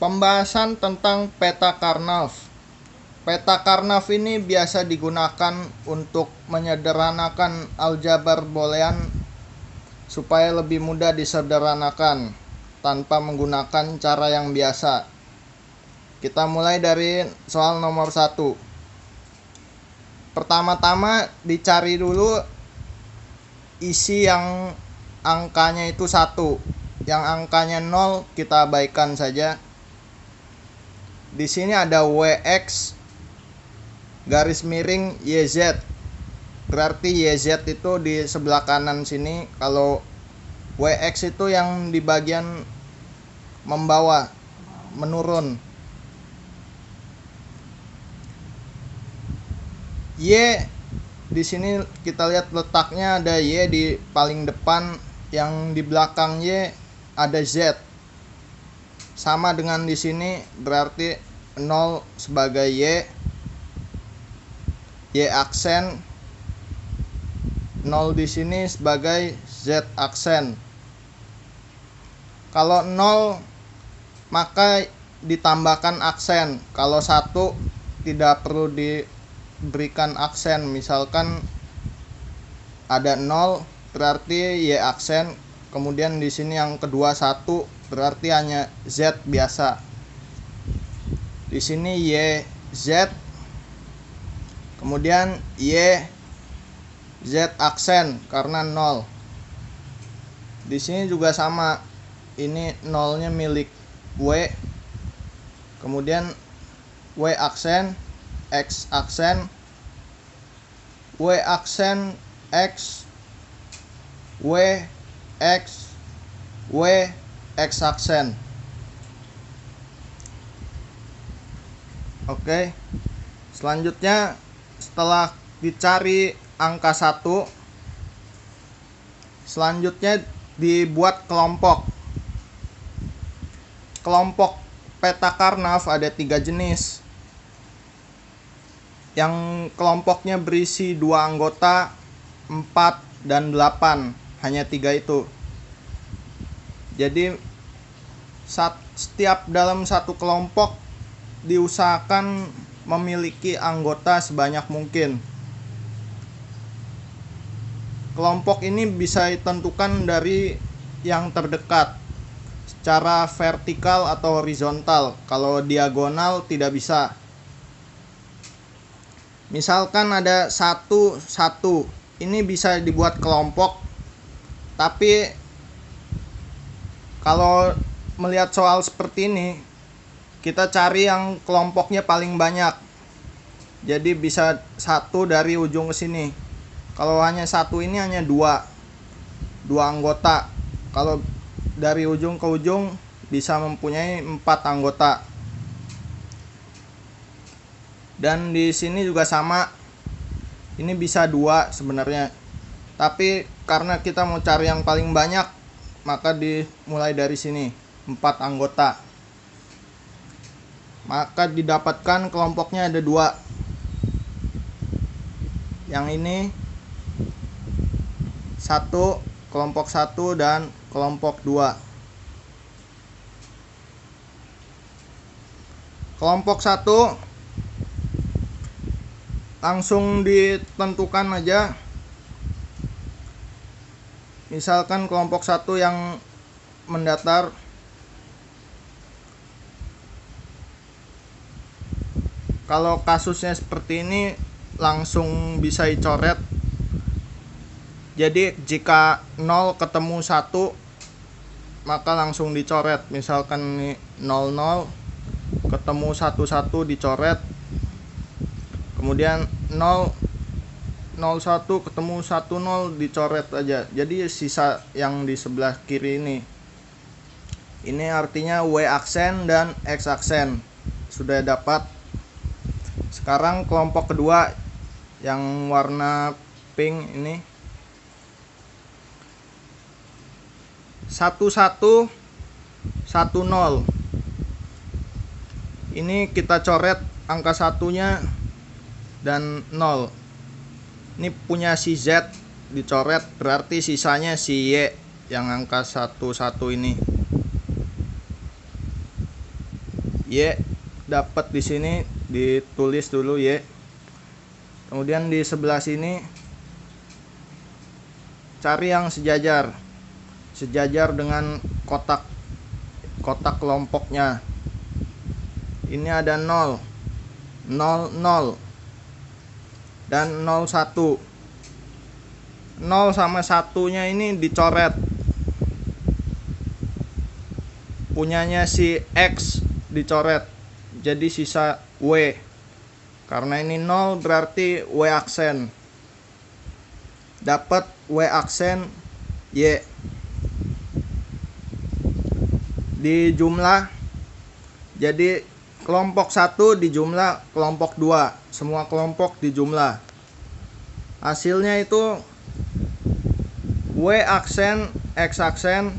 Pembahasan tentang peta Karnaugh. Peta Karnaugh ini biasa digunakan untuk menyederhanakan aljabar boolean supaya lebih mudah disederhanakan tanpa menggunakan cara yang biasa. Kita mulai dari soal nomor 1. Pertama-tama dicari dulu isi yang angkanya itu 1. Yang angkanya 0 kita abaikan saja. Di sini ada WX garis miring YZ. Berarti YZ itu di sebelah kanan sini. Kalau WX itu yang di bagian membawa, menurun. Y di sini kita lihat letaknya ada Y di paling depan, yang di belakang Y ada Z. Sama dengan di sini, berarti 0 sebagai Y aksen, 0 di sini sebagai Z aksen. Kalau 0 maka ditambahkan aksen. Kalau 1 tidak perlu diberikan aksen. Misalkan ada 0 berarti Y aksen, kemudian di sini yang kedua 1 berarti hanya Z biasa. Di sini Y Z, kemudian Y Z aksen karena 0. Di sini juga sama. Ini 0-nya milik W. Kemudian W aksen, X aksen, W aksen X, W X, W X aksen. Oke. Selanjutnya setelah dicari angka 1, selanjutnya dibuat kelompok. Kelompok peta Karnaugh ada 3 jenis. Yang kelompoknya berisi 2 anggota, 4 dan 8. Hanya 3 itu. Jadi setiap dalam satu kelompok diusahakan memiliki anggota sebanyak mungkin. Kelompok ini bisa ditentukan dari yang terdekat secara vertikal atau horizontal. Kalau diagonal tidak bisa. Misalkan ada 1, 1. Ini bisa dibuat kelompok, tapi kalau melihat soal seperti ini, kita cari yang kelompoknya paling banyak. Jadi bisa 1 dari ujung ke sini. Kalau hanya 1 ini hanya 2 anggota. Kalau dari ujung ke ujung bisa mempunyai 4 anggota. Dan di sini juga sama. Ini bisa 2 sebenarnya. Tapi karena kita mau cari yang paling banyak, maka dimulai dari sini, 4 anggota. Maka didapatkan kelompoknya ada 2. Yang ini 1, kelompok 1 dan kelompok 2. Kelompok 1 langsung ditentukan aja. Misalkan kelompok 1 yang mendatar, kalau kasusnya seperti ini langsung bisa dicoret. Jadi jika 0 ketemu 1 maka langsung dicoret. Misalkan ini 00 ketemu 11 dicoret. Kemudian 001 ketemu 10 dicoret aja. Jadi sisa yang di sebelah kiri ini. Ini artinya W aksen dan X aksen. Sudah dapat. Sekarang kelompok kedua yang warna pink ini. 1110. Ini kita coret angka 1-nya dan 0. Ini punya si Z dicoret, berarti sisanya si Y yang angka 11 ini. Y dapat di sini, ditulis dulu Y. Kemudian di sebelah sini cari yang sejajar dengan kotak kelompoknya. Ini ada 0, 0, 0 dan 0, 1. 0 sama 1-nya ini dicoret. Punyanya si X dicoret, jadi sisa W. Karena ini 0 berarti W aksen. Dapat W aksen Y. Di jumlah, jadi kelompok 1 dijumlah kelompok 2, semua kelompok dijumlah. Hasilnya itu W aksen X aksen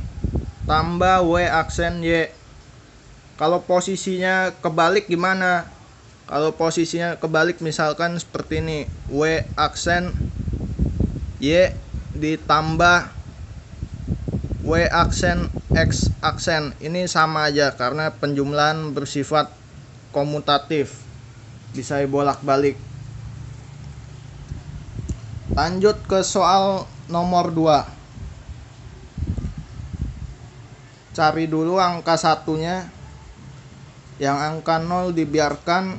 tambah W aksen Y. Kalau posisinya kebalik gimana? Kalau posisinya kebalik misalkan seperti ini, W aksen Y ditambah W aksen X aksen. Ini sama aja karena penjumlahan bersifat komutatif, bisa bolak-balik. Lanjut ke soal nomor 2. Cari dulu angka satunya. Yang angka 0 dibiarkan.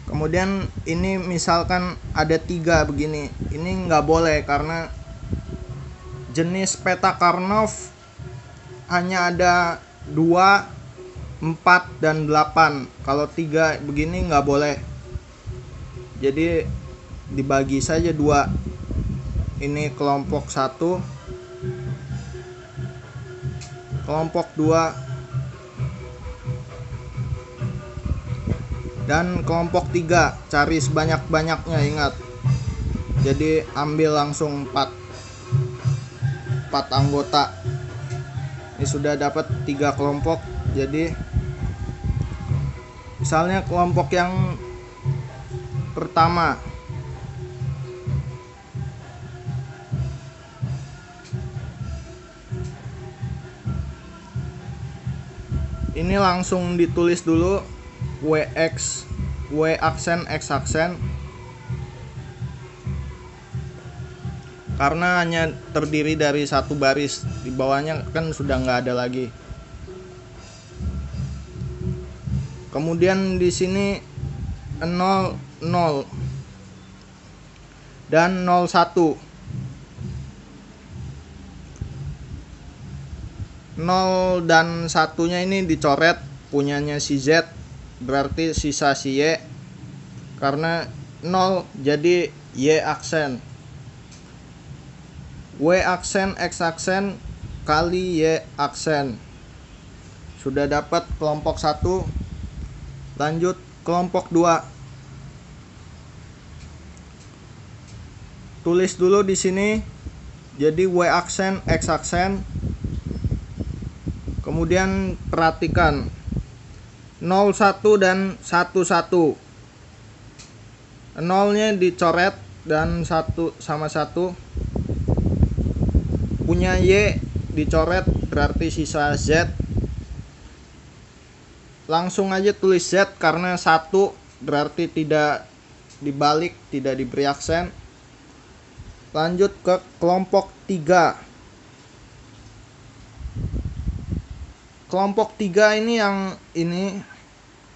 Kemudian ini misalkan ada 3 begini. Ini nggak boleh karena jenis peta Karnoff hanya ada 2, 4, dan 8. Kalau 3 begini nggak boleh. Jadi dibagi saja 2. Ini kelompok 1, kelompok 2, dan kelompok 3. Cari sebanyak-banyaknya, ingat. Jadi ambil langsung 4 anggota. Ini sudah dapat 3 kelompok. Jadi misalnya kelompok yang pertama, ini langsung ditulis dulu WX, W aksen X aksen, karena hanya terdiri dari satu baris. Di bawahnya kan sudah nggak ada lagi. Kemudian di sini 0, 0 dan 0, 1. 0 dan 1-nya ini dicoret, punyanya si Z, berarti sisa si Y. Karena 0 jadi Y aksen. W aksen X aksen kali Y aksen. Sudah dapat kelompok 1. Lanjut kelompok 2. Tulis dulu di sini. Jadi W aksen X aksen. Kemudian perhatikan 0, 1 dan 1, 1. 0-nya dicoret dan 1 sama 1. Punya Y dicoret berarti sisa Z. Langsung aja tulis Z karena 1 berarti tidak dibalik, tidak diberi aksen. Lanjut ke kelompok 3. Kelompok 3 ini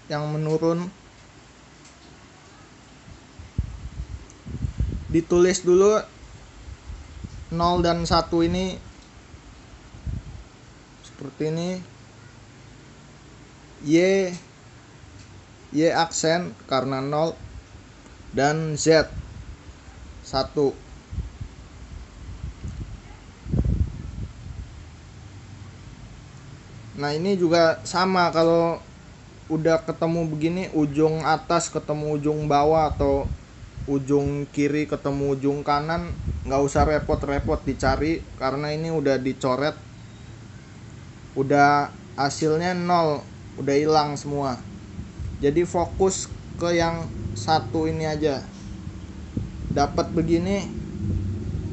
yang menurun. Ditulis dulu 0 dan 1 ini seperti ini. Y aksen karena 0 dan Z 1. Nah ini juga sama, kalau udah ketemu begini, ujung atas ketemu ujung bawah atau ujung kiri ketemu ujung kanan, nggak usah repot-repot dicari karena ini udah dicoret, udah hasilnya 0, udah hilang semua. Jadi fokus ke yang 1 ini aja. Dapat begini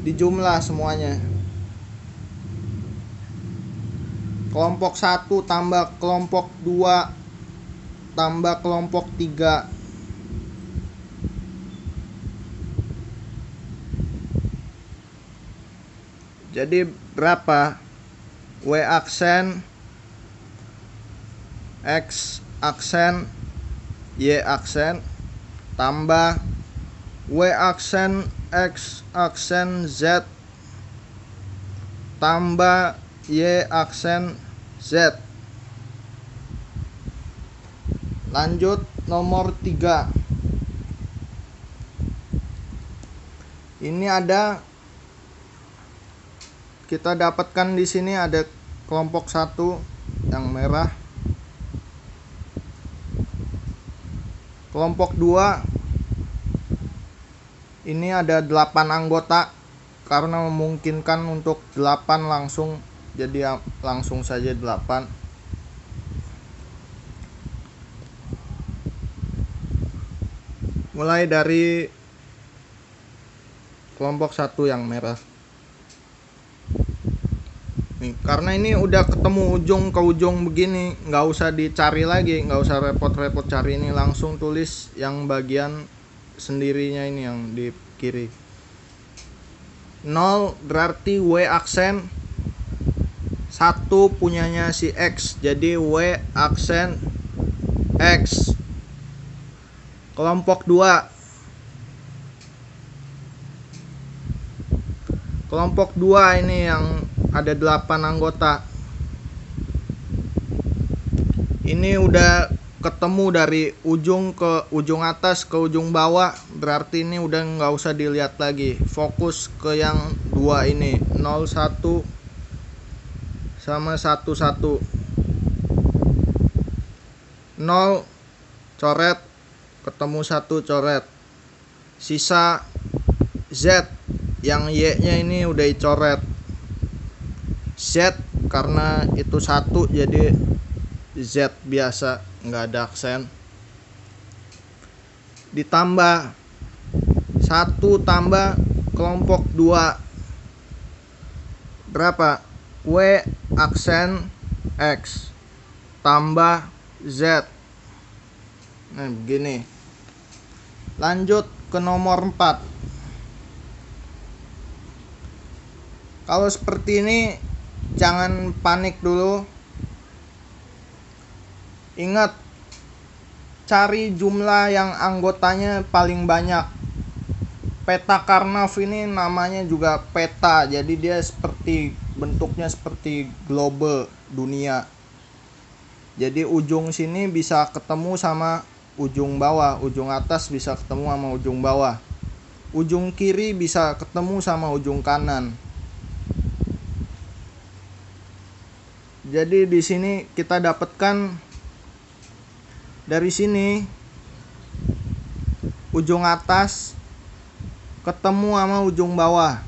dijumlah semuanya. kelompok 1 tambah kelompok 2 tambah kelompok 3. Jadi berapa? W aksen, X aksen, Y aksen tambah W aksen, X aksen, Z tambah Y aksen, Z. Lanjut nomor 3. Ini ada, kita dapatkan di sini ada kelompok 1 yang merah. Kelompok 2 ini ada 8 anggota, karena memungkinkan untuk 8 langsung, jadi langsung saja 8. Mulai dari kelompok 1 yang merah. Nih, karena ini udah ketemu ujung ke ujung begini, nggak usah dicari lagi, nggak usah repot-repot cari, ini langsung tulis yang bagian sendirinya ini yang di kiri. 0 berarti W aksen 1 punyanya si X, jadi W aksen X. Kelompok 2, kelompok 2 ini yang ada 8 anggota. Ini udah ketemu dari ujung ke ujung atas ke ujung bawah, berarti ini udah nggak usah dilihat lagi, fokus ke yang 2 ini, 01 sama 11. 0 coret, ketemu 1 coret, sisa Z yang Y nya ini udah dicoret. Z karena itu 1 jadi Z biasa, nggak ada aksen. Ditambah 1 tambah kelompok 2 berapa? W aksen X tambah Z. Nah begini. Lanjut ke nomor 4. Kalau seperti ini jangan panik dulu. Ingat, cari jumlah yang anggotanya paling banyak. Peta Karnav ini namanya juga peta, jadi dia seperti, bentuknya seperti globe dunia. Jadi ujung sini bisa ketemu sama ujung bawah, ujung atas bisa ketemu sama ujung bawah, ujung kiri bisa ketemu sama ujung kanan. Jadi di sini kita dapatkan dari sini ujung atas ketemu sama ujung bawah.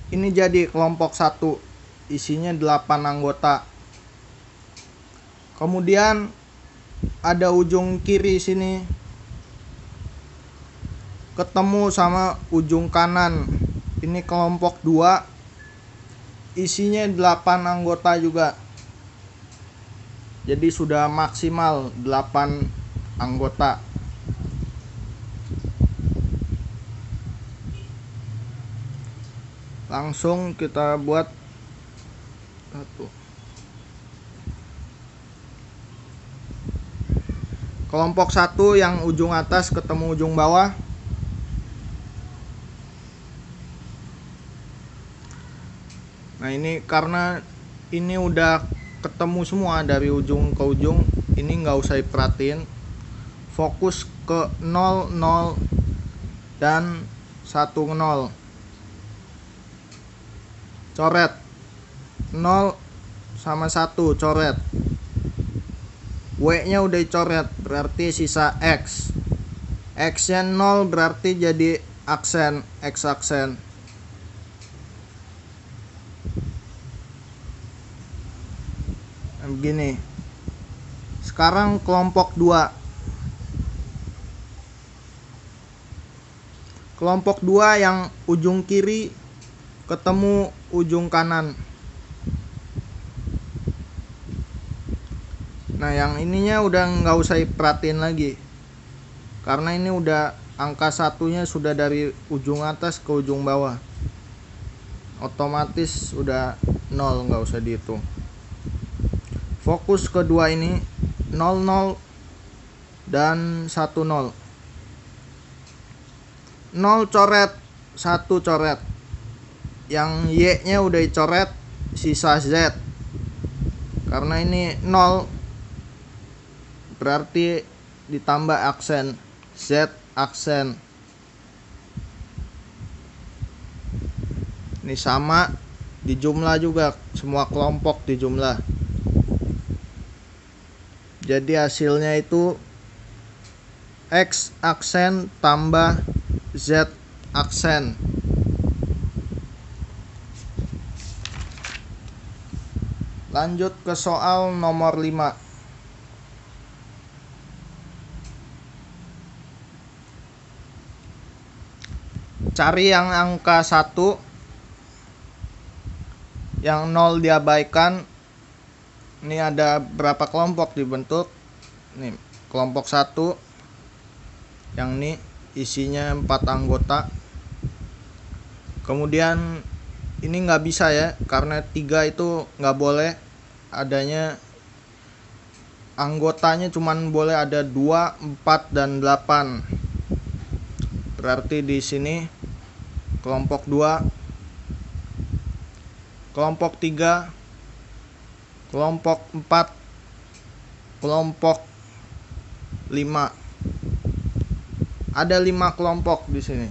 Ini jadi kelompok 1, isinya 8 anggota. Kemudian ada ujung kiri sini ketemu sama ujung kanan. Ini kelompok 2, isinya 8 anggota juga. Jadi sudah maksimal 8 anggota. Langsung kita buat 1. Kelompok 1 yang ujung atas ketemu ujung bawah. Nah ini karena ini udah ketemu semua dari ujung ke ujung, ini nggak usah diperhatiin, fokus ke 0, 0 dan 1, 0. Coret 0 sama 1 coret, W nya udah dicoret, berarti sisa X. X nya 0 berarti jadi aksen, X aksen. Begini. Sekarang kelompok 2. Kelompok 2 yang ujung kiri ketemu ujung kanan. Nah yang ininya udah nggak usah perhatiin lagi, karena ini udah angka satunya sudah dari ujung atas ke ujung bawah, otomatis udah 0, nggak usah dihitung. Fokus kedua ini 00 dan 10. 0 coret, 1 coret. Yang Y nya udah dicoret, sisa Z. Karena ini 0 berarti ditambah aksen, Z aksen. Ini sama dijumlah juga, semua kelompok dijumlah. Jadi hasilnya itu X aksen tambah Z aksen. Lanjut ke soal nomor 5. Cari yang angka 1, yang 0 diabaikan. Ini ada berapa kelompok dibentuk? Nih, kelompok 1 yang ini isinya 4 anggota. Kemudian ini nggak bisa ya, karena 3 itu nggak boleh adanya, anggotanya cuman boleh ada 2, 4, dan 8. Berarti di sini kelompok 2, kelompok 3, kelompok 4, kelompok 5. Ada 5 kelompok di sini.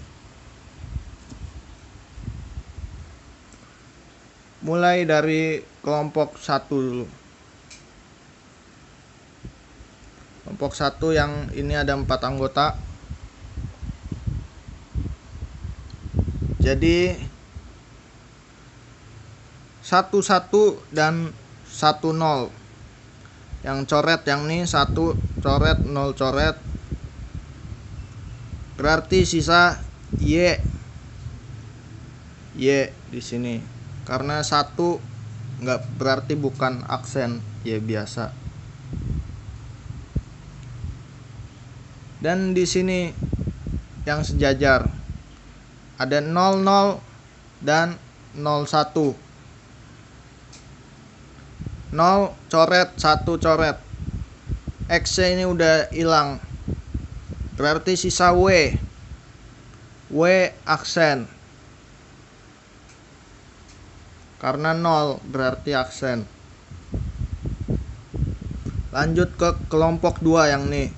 Mulai dari kelompok 1 dulu. Kelompok 1 yang ini ada 4 anggota. Jadi 11 dan 10. Yang coret yang ini 1 coret, 0 coret. Berarti sisa Y. Y di sini. Karena 1 nggak berarti bukan aksen Y biasa. Dan di sini yang sejajar ada 00 dan 01. 0 coret, 1 coret. X ini udah hilang. Berarti sisa W. W aksen. Karena 0 berarti aksen. Lanjut ke kelompok 2 yang nih.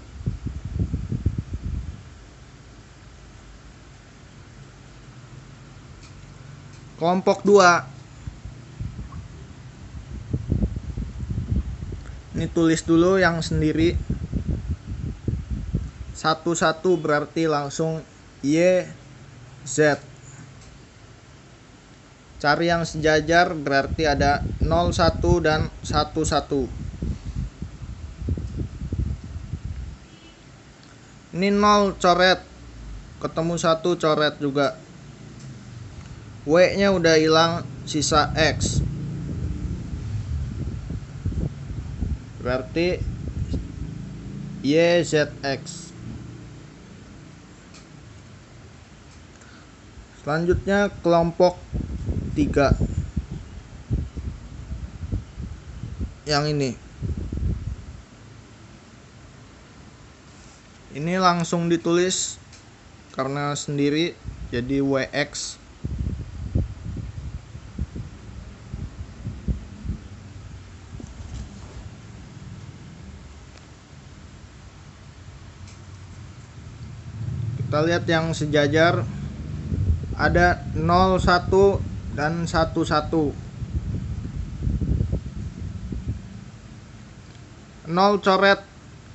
Kelompok 2. Ini tulis dulu yang sendiri. 11 berarti langsung Y, Z. Cari yang sejajar berarti ada 01 dan 11. Ini 0 coret, ketemu 1 coret juga. W nya udah hilang, sisa X. Berarti YZX. Selanjutnya kelompok 3. Yang ini. Ini langsung ditulis karena sendiri jadi WX. Kita lihat yang sejajar ada 01 dan 11. 0 coret,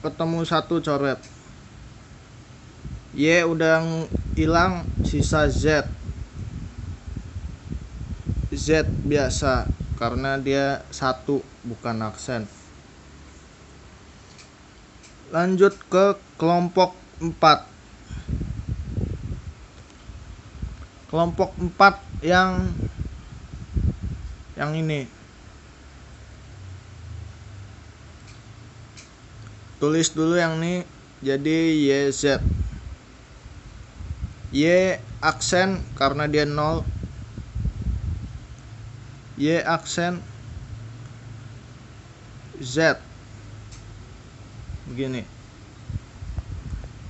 ketemu 1 coret. Y udah hilang, sisa Z. Z biasa karena dia 1 bukan aksen. Lanjut ke kelompok 4. Kelompok 4 yang ini. tulis dulu yang ini jadi YZ. Y aksen karena dia 0, Y aksen Z begini.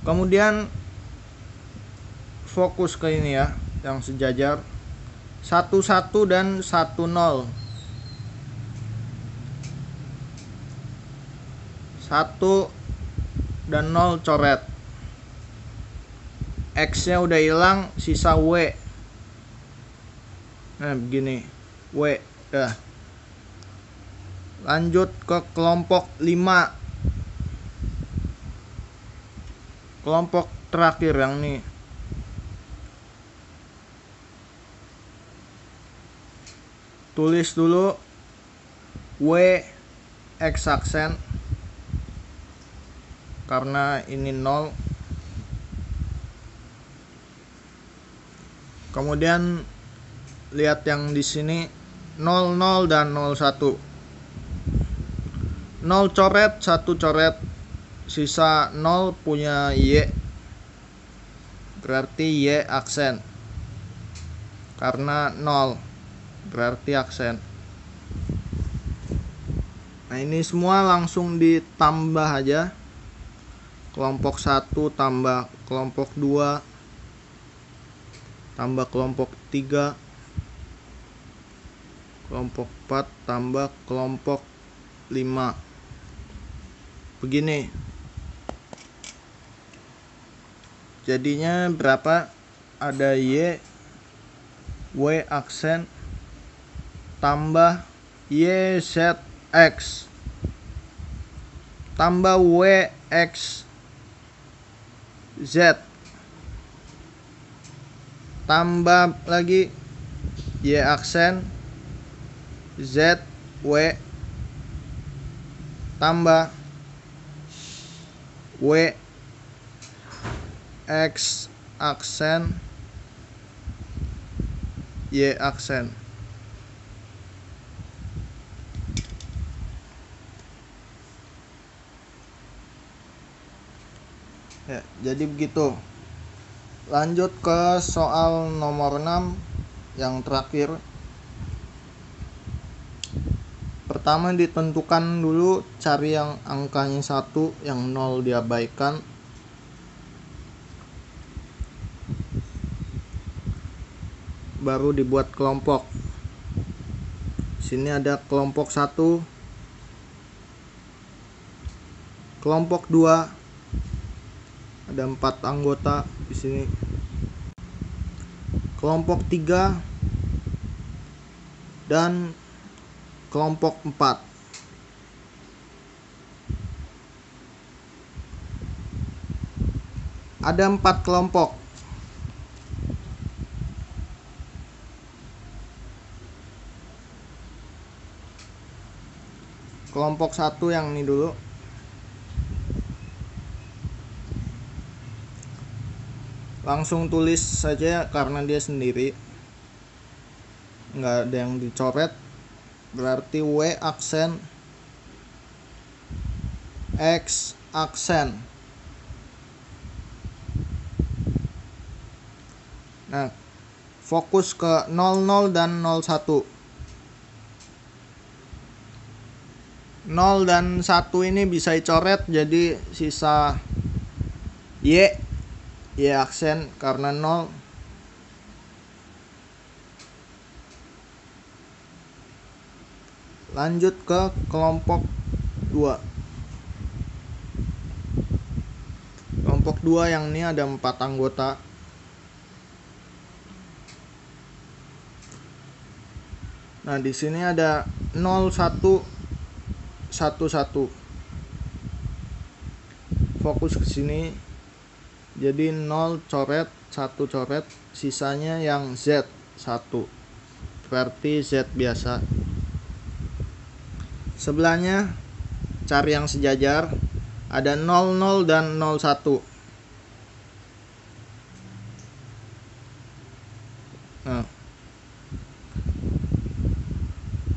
Kemudian fokus ke ini ya, yang sejajar 11 dan 10. 1 dan 0 coret. X nya udah hilang, sisa W. Nah begini, W dah. Lanjut ke kelompok 5. Kelompok terakhir yang ini. Tulis dulu W X aksen karena ini 0. Kemudian lihat yang di sini 00 dan 01. 0 coret, 1 coret, sisa 0 punya Y. Berarti Y aksen. Karena 0 berarti aksen. Nah, ini semua langsung ditambah aja. Kelompok 1 tambah kelompok 2 tambah kelompok 3, kelompok 4 tambah kelompok 5. Begini. Jadinya berapa? Ada Y, W aksen tambah YZX tambah WX Z tambah lagi Y aksen Z W tambah W X aksen Y aksen. Ya, jadi begitu. Lanjut ke soal nomor 6 yang terakhir. Pertama ditentukan dulu, cari yang angkanya 1, yang 0 diabaikan. Baru dibuat kelompok. Sini ada kelompok 1, kelompok 2, ada 4 anggota di sini. Kelompok 3 dan kelompok 4. Ada 4 kelompok. Kelompok 1 yang ini dulu. Langsung tulis saja karena dia sendiri, nggak ada yang dicoret. Berarti W aksen X aksen. Nah, fokus ke 00 dan 01. 0 dan 1 ini bisa dicoret, jadi sisa Y aksen karena 0. Lanjut ke kelompok 2. Kelompok 2 yang ini ada 4 anggota. Nah, di sini ada 01 11. Fokus ke sini. Jadi 0 coret, 1 coret, sisanya yang Z 1. Berarti Z biasa. Sebelahnya cari yang sejajar. Ada 00 dan 01. Nah,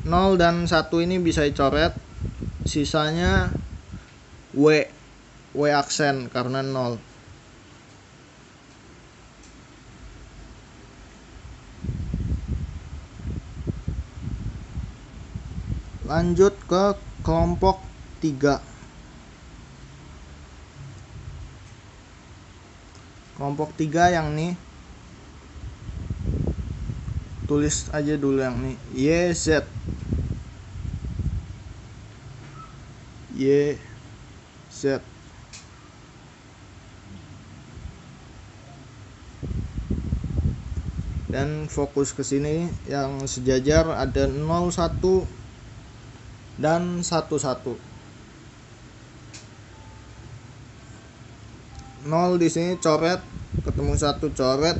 0 dan 1 ini bisa dicoret. Sisanya W W aksen karena 0. Lanjut ke kelompok 3. Kelompok 3 yang nih, tulis aja dulu yang nih, YZ. YZ. Dan fokus ke sini yang sejajar ada 01 dan 11. 0 di sini coret, ketemu 1 coret,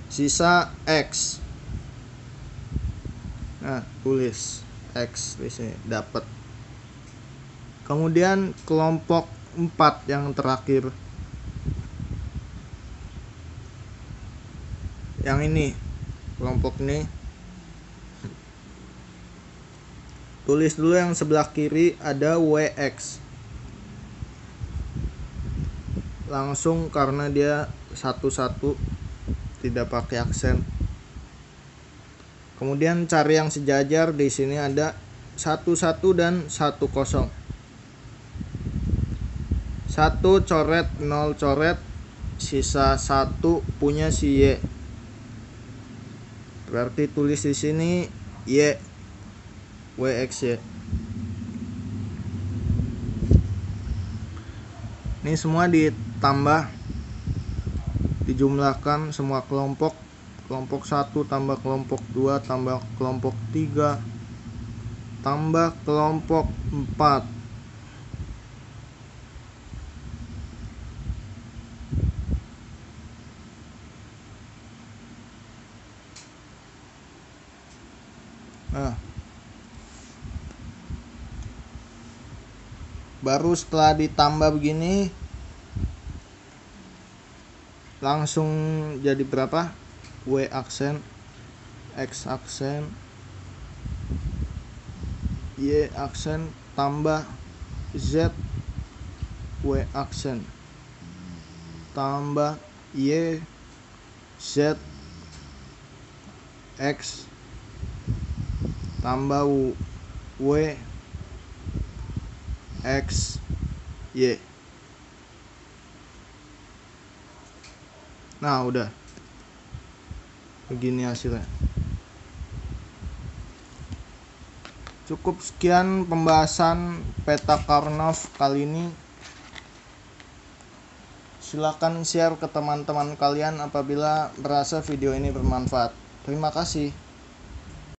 sisa X. Nah, tulis X di sini dapat. Kemudian kelompok 4 yang terakhir. Yang ini, kelompok ini. Tulis dulu yang sebelah kiri ada WX. Langsung karena dia 11 tidak pakai aksen. Kemudian cari yang sejajar, di sini ada 11 dan 10. 1 coret, 0 coret, sisa 1 punya si Y. Berarti tulis di sini Y. WX. Ini semua ditambah, dijumlahkan semua kelompok. Kelompok 1 tambah kelompok 2 tambah kelompok 3 tambah kelompok 4. Nah, baru setelah ditambah begini langsung jadi berapa? W aksen, X aksen, Y aksen tambah Z, W aksen tambah Y, Z, X tambah W, X, Y. Nah, udah begini hasilnya. Cukup sekian pembahasan peta Karnaugh kali ini. Silakan share ke teman-teman kalian apabila merasa video ini bermanfaat. Terima kasih.